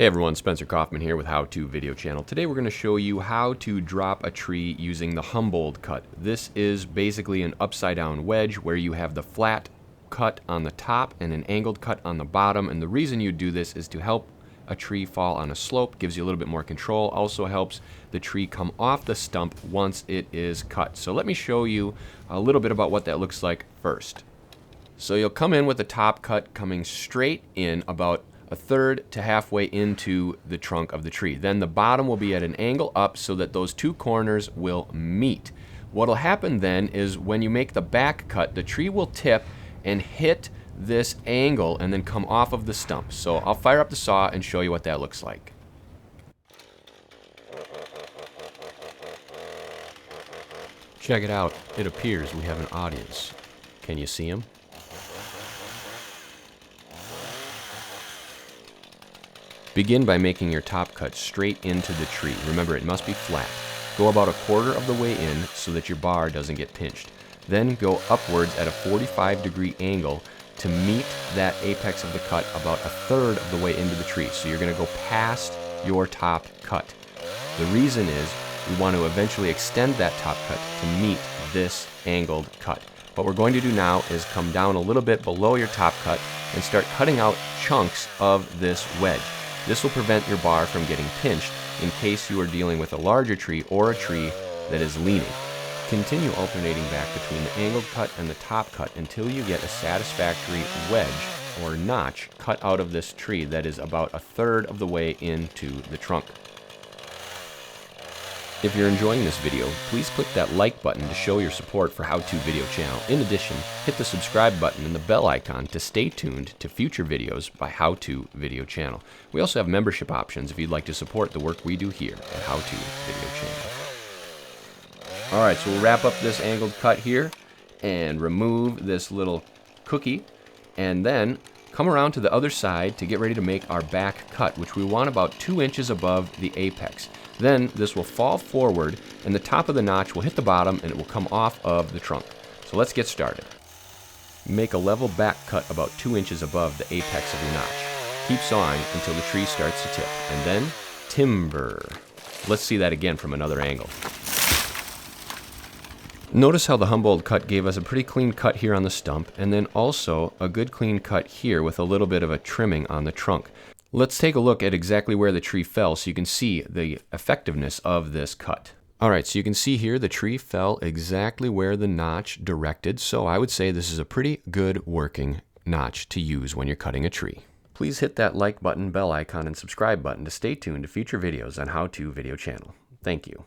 Hey everyone, Spencer Kaufman here with How To Video Channel. Today we're going to show you how to drop a tree using the Humboldt cut. This is basically an upside down wedge where you have the flat cut on the top and an angled cut on the bottom, and the reason you do this is to help a tree fall on a slope, gives you a little bit more control, also helps the tree come off the stump once it is cut. So let me show you a little bit about what that looks like first. So you'll come in with the top cut coming straight in about a third to halfway into the trunk of the tree. Then the bottom will be at an angle up so that those two corners will meet. What'll happen then is when you make the back cut, the tree will tip and hit this angle and then come off of the stump. So I'll fire up the saw and show you what that looks like. Check it out. It appears we have an audience. Can you see him? Begin by making your top cut straight into the tree. Remember, it must be flat. Go about a quarter of the way in so that your bar doesn't get pinched. Then go upwards at a 45-degree angle to meet that apex of the cut about a third of the way into the tree. So you're going to go past your top cut. The reason is we want to eventually extend that top cut to meet this angled cut. What we're going to do now is come down a little bit below your top cut and start cutting out chunks of this wedge. This will prevent your bar from getting pinched in case you are dealing with a larger tree or a tree that is leaning. Continue alternating back between the angled cut and the top cut until you get a satisfactory wedge or notch cut out of this tree that is about a third of the way into the trunk. If you're enjoying this video, please click that like button to show your support for How To Video Channel. In addition, hit the subscribe button and the bell icon to stay tuned to future videos by How To Video Channel. We also have membership options if you'd like to support the work we do here at How To Video Channel. Alright, so we'll wrap up this angled cut here and remove this little cookie, and then come around to the other side to get ready to make our back cut, which we want about 2 inches above the apex. Then this will fall forward and the top of the notch will hit the bottom and it will come off of the trunk. So let's get started. Make a level back cut about 2 inches above the apex of your notch. Keep sawing until the tree starts to tip, and then timber. Let's see that again from another angle. Notice how the Humboldt cut gave us a pretty clean cut here on the stump, and then also a good clean cut here with a little bit of a trimming on the trunk. Let's take a look at exactly where the tree fell so you can see the effectiveness of this cut. Alright, so you can see here the tree fell exactly where the notch directed, so I would say this is a pretty good working notch to use when you're cutting a tree. Please hit that like button, bell icon, and subscribe button to stay tuned to future videos on How To Video Channel. Thank you.